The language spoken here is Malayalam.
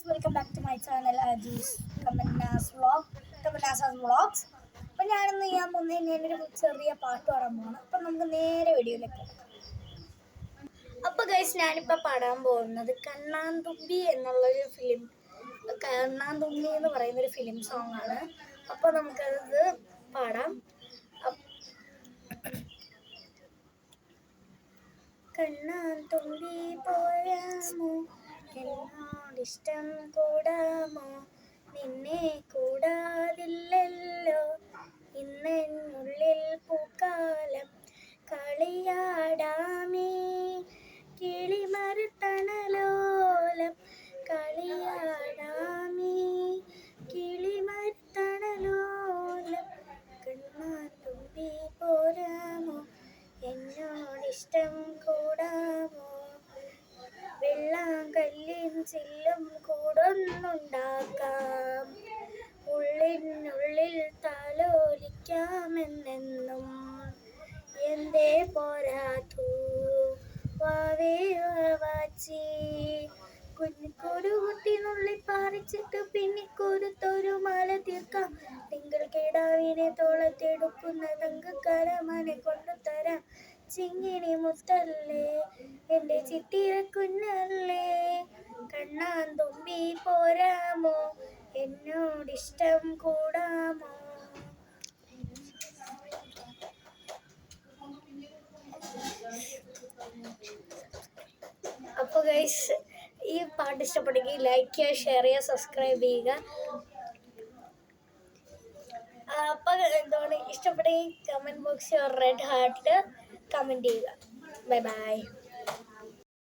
Welcome back to my channel Ajees Tamanna's vlogs. അപ്പം ഞാനിന്ന് ചെയ്യാൻ പോകുന്നത് ഞാനൊരു ചെറിയ പാട്ട് പാടാൻ പോകണം. അപ്പം നമുക്ക് നേരെ വീഡിയോയിലേക്ക്. അപ്പോൾ ഗൈസ്, ഞാനിപ്പോൾ പാടാൻ പോകുന്നത് കണ്ണാന്തുമ്പി എന്നുള്ളൊരു ഫിലിം, കണ്ണാന്തുമ്പി എന്ന് പറയുന്നൊരു ഫിലിം സോങ് ആണ്. അപ്പോൾ നമുക്കത് പാടാം. കണ്ണാന്തുമ്പി പോരാമോ, എന്നോടിഷ്ടം കൂടാമോ, നിന്നെ കൂടാതില്ലല്ലോ ഇന്നെന്നുള്ളിൽ പൂക്കാലം, കളിയാടാമേ കിളിമരത്തണലോലം, കളിയാടാമേ കിളിമരത്തണലോലം. കണ്ണാന്തുമ്പി പോരാമോ, എന്നോടിഷ്ടം കൂടാമോ, വെള്ളാങ്കല്ലിൻ ചില്ലും കൂടൊന്നുണ്ടാക്കാം, ഉള്ളിനുള്ളിൽ താലോലിക്കാമെന്നെന്നും. എന്തേ പോരാത്തു വാവേ വാവാച്ചി, കുഞ്ഞിക്കൊരു കുട്ടിനുള്ളിൽ പാറിച്ചിട്ട് പിന്നിക്കൊരുത്തൊരു മാല തീർക്കാം, തിങ്കൾ കിടാവിനെ തോളത്തെടുക്കുന്ന തങ്കക്കാരമാനെ കൊണ്ടുതരാം. ചിങ്ങിണി മുത്തല്ലേ എൻ്റെ ചിത്തിര കുഞ്ഞല്ലേ, കണ്ണാന്തുമ്പി പോരാമോ, എന്നോടിഷ്ടം കൂടാമോ. അപ്പോൾ ഗൈസ്, ഈ പാട്ട് ഇഷ്ടപ്പെട്ടെങ്കിൽ ലൈക്ക് ചെയ്യുക, ഷെയർ ചെയ്യുക, സബ്സ്ക്രൈബ് ചെയ്യുക. അപ്പോൾ എന്താണ് ഇഷ്ടപ്പെട്ടെങ്കിൽ കമൻറ്റ് ബോക്സിൽ റെഡ് ഹാർട്ട് കമൻറ്റ് ചെയ്യുക. Bye bye.